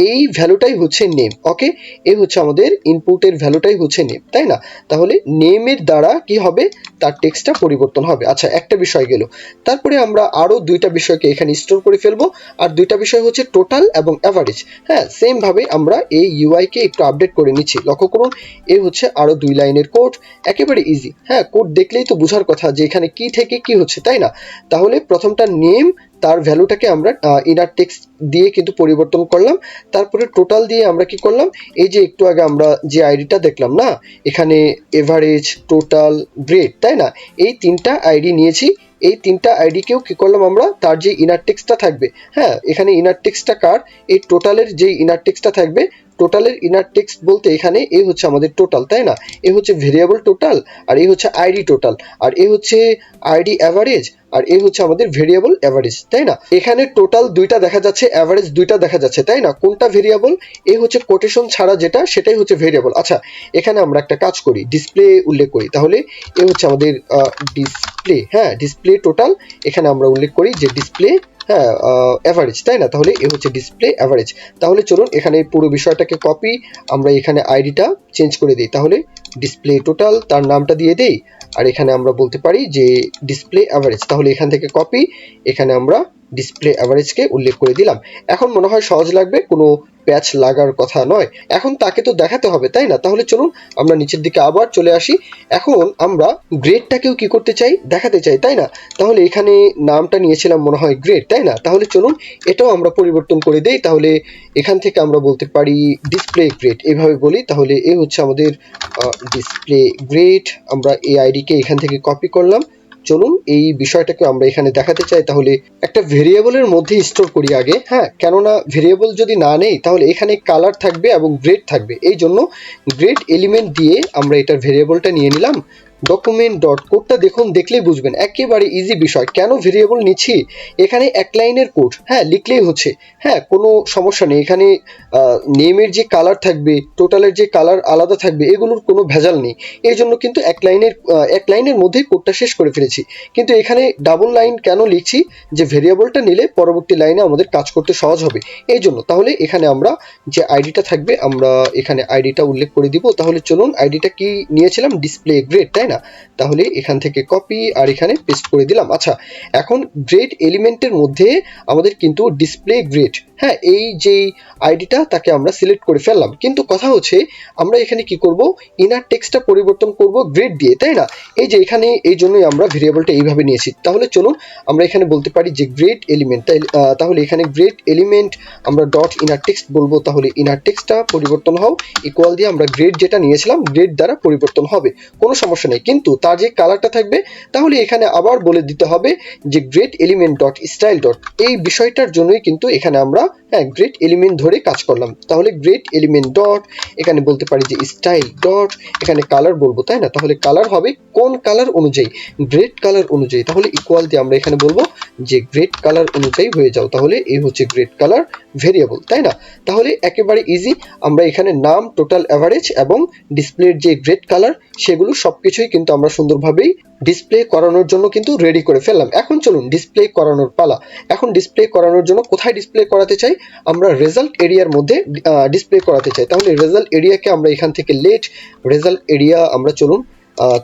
S1: এই ভ্যালুটাই হচ্ছে নেম। ওকে, এই হচ্ছে আমাদের ইনপুটের ভ্যালুটাই হচ্ছে নেম, তাই না, তাহলে নেমের দ্বারা কি হবে তার টেক্সটটা পরিবর্তন হবে। আচ্ছা একটা বিষয় গেল, তারপরে আমরা আরো দুইটা বিষয়কে এখানে স্টোর করে ফেলবো, আর দুইটা বিষয় হচ্ছে টোটাল এবং অ্যাভারেজ। হ্যাঁ সেম ভাবে আমরা এই ইউআই কে একটু আপডেট করে নিচ্ছি, লক্ষ্য করুন এই হচ্ছে আরো 2 লাইনের কোড, একেবারে ইজি। হ্যাঁ কোড দেখলেই তো বোঝার কথা যে এখানে কি থেকে কি হচ্ছে, তাই না, তাহলে প্রথমটা নেম, তার ভ্যালুটাকে আমরা ইনার টেক্সট দিয়ে কিন্তু পরিবর্তন করলাম, তারপরে টোটাল দিয়ে আমরা কি করলাম, এই যে একটু আগে আমরা যে আইডিটা দেখলাম না এখানে এভারেজ, টোটাল, গ্রেড, তাই না, এই তিনটা আইডি নিয়েছি, এই তিনটা আইডিকেও কি করলাম আমরা তার যে ইনার টেক্সটটা থাকবে, হ্যাঁ এখানে ইনার টেক্সটটা কার, এই টোটালের যে ইনার টেক্সটটা থাকবে, টোটালের ইনার টেক্সট বলতে এখানে এই হচ্ছে আমাদের টোটাল, তাই না, এই হচ্ছে ভেরিয়েবল টোটাল, আর এই হচ্ছে আইডি টোটাল, আর এই হচ্ছে আইডি অ্যাভারেজ, আর এই হচ্ছে আমাদের ভেরিয়েবল অ্যাভারেজ, তাই না, এখানে টোটাল দুইটা দেখা যাচ্ছে, অ্যাভারেজ দুইটা দেখা যাচ্ছে, তাই না, কোনটা ভেরিয়েবল, এই হচ্ছে কোটেশন ছাড়া যেটা সেটাই হচ্ছে ভেরিয়েবল। আচ্ছা এখানে আমরা একটা কাজ করি, ডিসপ্লে উল্লেখ করি, তাহলে এই হচ্ছে আমাদের ডিসপ্লে, হ্যাঁ ডিসপ্লে টোটাল, এখানে আমরা উল্লেখ করি যে ডিসপ্লে হ্যাঁ অ্যাভারেজ, তাই না? তাহলে এ হচ্ছে ডিসপ্লে অ্যাভারেজ। তাহলে চলুন এখানে পুরো বিষয়টাকে কপি, আমরা এখানে আইডিটা চেঞ্জ করে দিই। তাহলে ডিসপ্লে টোটাল তার নামটা দিয়ে দেই, আর এখানে আমরা বলতে পারি যে ডিসপ্লে অ্যাভারেজ। তাহলে এখান থেকে কপি, এখানে আমরা ডিসপ্লে অ্যাভারেজকে উল্লেখ করে দিলাম। এখন মনে হয় সহজ লাগবে, কোনো প্যাচ লাগার কথা নয়। এখন তাকে তো দেখাতে হবে, তাই না? তাহলে চলুন আমরা নিচের দিকে আবার চলে আসি। এখন আমরা গ্রেডটাকেও কি করতে চাই, দেখাতে চাই, তাই না? তাহলে এখানে নামটা নিয়েছিলাম মনে হয় গ্রেড, তাই না? তাহলে চলুন এটাও আমরা পরিবর্তন করে দেই। তাহলে এখান থেকে আমরা বলতে পারি ডিসপ্লে গ্রেড, এইভাবে বলি। তাহলে এ হচ্ছে আমাদের ডিসপ্লে গ্রেড। আমরা এই আইডিকে এখান থেকে কপি করলাম। চলুন এই বিষয়টাকে আমরা এখানে দেখাতে চাই। তাহলে একটা ভেরিয়েবলের মধ্যে স্টোর করি আগে, হ্যাঁ, কেননা ভেরিয়েবল যদি না নেই তাহলে এখানে কালার থাকবে এবং গ্রেড থাকবে। এই জন্য গ্রেড এলিমেন্ট দিয়ে আমরা এটার ভেরিয়েবলটা নিয়ে নিলাম। ডকুমেন্ট ডট কোডটা দেখুন, দেখলেই বুঝবেন একেবারে ইজি বিষয়। কেন ভেরিয়েবল নিচ্ছি, এখানে এক লাইনের কোড, হ্যাঁ, লিখলেই হচ্ছে, হ্যাঁ, কোনো সমস্যা নেই। এখানে নেমের যে কালার থাকবে, টোটালের যে কালার আলাদা থাকবে, এগুলোর কোনো ভেজাল নেই। এই জন্য কিন্তু এক লাইনের মধ্যেই কোডটা শেষ করে ফেলেছি। কিন্তু এখানে ডাবল লাইন কেন লিখছি, যে ভেরিয়েবলটা নিলে পরবর্তী লাইনে আমাদের কাজ করতে সহজ হবে, এই জন্য। তাহলে এখানে আমরা যে আইডিটা থাকবে, আমরা এখানে আইডিটা উল্লেখ করে দিব। তাহলে চলুন আইডিটা কি নিয়েছিলাম, ডিসপ্লে গ্রেড, তাই না? তাহলে এখান থেকে কপি আর এখানে পেস্ট করে দিলাম। আচ্ছা, এখন গ্রেড এলিমেন্টের মধ্যে আমাদের কিন্তু ডিসপ্লে গ্রেড, হ্যাঁ, এই যে আইডিটা তাকে আমরা সিলেক্ট করে ফেললাম। কিন্তু কথা হচ্ছে আমরা এখানে কি করব, ইনার টেক্সটটা পরিবর্তন করব গ্রেড দিয়ে, তাই না? এই যে এখানে, এই জন্যই আমরা ভেরিয়েবলটা এইভাবে নিয়েছি। তাহলে চলুন আমরা এখানে বলতে পারি যে গ্রেড এলিমেন্ট, তাহলে এখানে গ্রেড এলিমেন্ট আমরা ডট ইনার টেক্সট বলবো। তাহলে ইনার টেক্সটটা পরিবর্তন হও ইকুয়াল দিয়ে আমরা গ্রেড যেটা নিয়েছিলাম গ্রেড দ্বারা পরিবর্তন হবে, কোনো সমস্যা নেই। কিন্তু তার যে কালারটা থাকবে, তাহলে এখানে আবার বলে দিতে হবে যে grade element dot style dot, এই বিষয়টার জন্যই কিন্তু এখানে আমরা, হ্যাঁ, গ্রেড এলিমেন্ট ধরে কাজ করলাম। তাহলে গ্রেড এলিমেন্ট ডট, এখানে বলতে পারি যে স্টাইল ডট, এখানে কালার বলবো, তাই না? তাহলে কালার হবে কোন কালার অনুযায়ী, গ্রেড কালার অনুযায়ী। তাহলে ইকুয়াল দিয়ে আমরা এখানে বলবো যে গ্রেড কালার অনুযায়ী হয়ে যাও। তাহলে এই হচ্ছে গ্রেড কালার ভেরিয়েবল, তাই না? তাহলে একেবারে ইজি, আমরা এখানে নাম, টোটাল, অ্যাভারেজ এবং ডিসপ্লের যে গ্রেড কালার, সেগুলো সবকিছুই কিন্তু আমরা সুন্দরভাবেই ডিসপ্লে করানোর জন্য কিন্তু রেডি করে ফেললাম। এখন চলুন ডিসপ্লে করানোর পালা। এখন ডিসপ্লে করানোর জন্য কোথায় ডিসপ্লে করাতে চাই, আমরা রেজাল্ট এরিয়ার মধ্যে ডিসপ্লে করাতে চাই। তাহলে রেজাল্ট এরিয়াকে আমরা এখান থেকে লেট রেজাল্ট এরিয়া, আমরা চলুন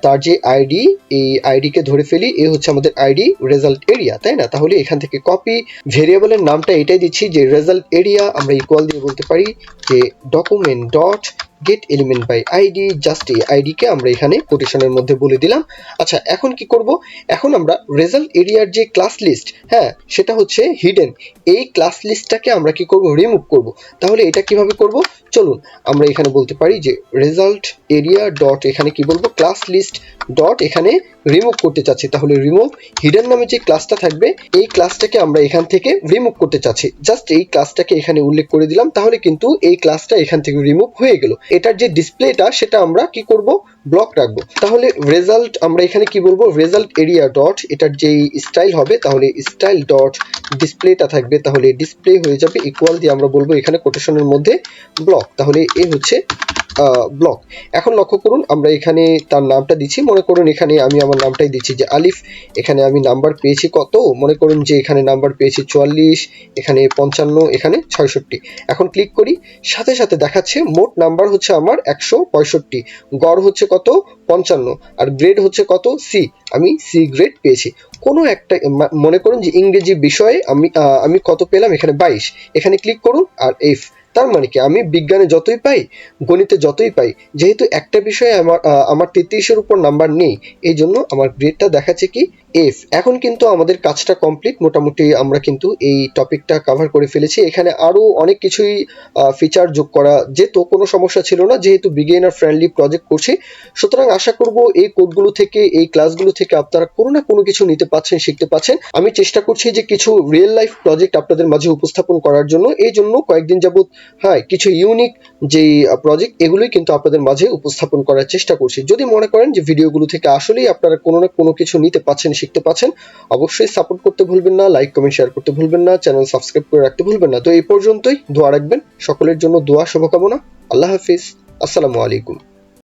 S1: তার যে আইডি, এই আইডিকে ধরে ফেলি। এ হচ্ছে আমাদের আইডি রেজাল্ট এরিয়া, তাই না? তাহলে এখান থেকে কপি, ভেরিয়েবলের নামটা এটাই দিচ্ছি যে রেজাল্ট এরিয়া। আমরা ইকুয়াল দিয়ে বলতে পারি যে document dot get element by ID, just এই আইডিকে আমরা এখানে কোটেশনের মধ্যে বলে দিলাম। আচ্ছা, এখন কি করব, এখন আমরা রেজাল্ট এরিয়ার যে ক্লাস লিস্ট, হ্যাঁ, সেটা হচ্ছে হিডেন, এই ক্লাস লিস্টটাকে আমরা কি করব, রিমুভ করব। তাহলে এটা কিভাবে করব, চলুন আমরা এখানে বলতে পারি যে রেজাল্ট এরিয়া ডট, এখানে কি বলবো, ক্লাস লিস্ট ডট, এখানে রিমুভ করতে চাচ্ছি। তাহলে রিমুভ হিডেন নামে যে ক্লাসটা থাকবে, এই ক্লাসটাকে আমরা এখান থেকে রিমুভ করতে চাচ্ছি। জাস্ট এই ক্লাসটাকে এখানে উল্লেখ করে দিলাম। তাহলে কিন্তু এই ক্লাসটা এখান থেকে রিমুভ হয়ে গেল। এটার যে ডিসপ্লেটা, সেটা আমরা কি করব, ব্লক রাখবো। তাহলে রেজাল্ট, আমরা এখানে কি বলবো, রেজাল্ট এরিয়া ডট, এটার যেই স্টাইল হবে, তাহলে স্টাইল ডট ডিসপ্লেটা থাকবে। তাহলে ডিসপ্লে হয়ে যাবে ইকুয়াল দিয়ে আমরা বলবো এখানে কোটেশনের মধ্যে ব্লক। তাহলে এ হচ্ছে ব্লক। এখন লক্ষ্য করুন আমরা এখানে তার নামটা দিচ্ছি, মনে করুন এখানে আমি আমার নামটাই দিচ্ছি যে আলিফ। এখানে আমি নাম্বার পেয়েছি কত, মনে করুন যে এখানে নাম্বার পেয়েছি 44, এখানে 55, এখানে 66। এখন ক্লিক করি, সাথে সাথে দেখাচ্ছে মোট নাম্বার হচ্ছে আমার 165, গড় হচ্ছে কত, 55, আর গ্রেড হচ্ছে কত, সি। আমি সি গ্রেড পেয়েছি। কোনো একটা, মনে করুন যে ইংরেজি বিষয়ে আমি কত পেলাম, এখানে 22, এখানে ক্লিক করুন, আর এফ। তার মানে কি, আমি বিজ্ঞানে যতই পাই, গণিতে যতই পাই, যেহেতু একটা বিষয়ে আমার 33-এর উপর নাম্বার নেই, এই জন্য আমার গ্রেডটা দেখাচ্ছে কি, এফ। এখন কিন্তু আমাদের কাজটা কমপ্লিট, মোটামুটি আমরা কিন্তু এই টপিকটা কভার করে ফেলেছি। এখানে আরো অনেক কিছুই ফিচার যোগ করা যেত, কোনো সমস্যা ছিল না, যেহেতু বিগিনার ফ্রেন্ডলি প্রজেক্ট করছি। সুতরাং আশা করব এই কোডগুলো থেকে, এই ক্লাসগুলো থেকে আপনারা কোনো না কোনো কিছু নিতে পাচ্ছেন, শিখতে পাচ্ছেন। আমি চেষ্টা করছি যে কিছু রিয়েল লাইফ প্রজেক্ট আপনাদের মাঝে উপস্থাপন করার জন্য। এই জন্য কয়েকদিন যাবত, হ্যাঁ, কিছু ইউনিক যেই প্রজেক্ট, এগুলোই কিন্তু আপনাদের মাঝে উপস্থাপন করার চেষ্টা করছি। যদি মনে করেন যে ভিডিওগুলো থেকে আসলেই আপনারা কোনো না কোনো কিছু নিতে পাচ্ছেন, শিখতে পাচ্ছেন, অবশ্যই সাপোর্ট করতে ভুলবেন না, লাইক, কমেন্ট, শেয়ার করতে ভুলবেন না, চ্যানেল সাবস্ক্রাইব করে রাখতে ভুলবেন না। তো এই পর্যন্তই, দোয়া রাখবেন, সকলের জন্য দোয়া, শুভকামনা। আল্লাহ হাফিজ, আসসালামু আলাইকুম।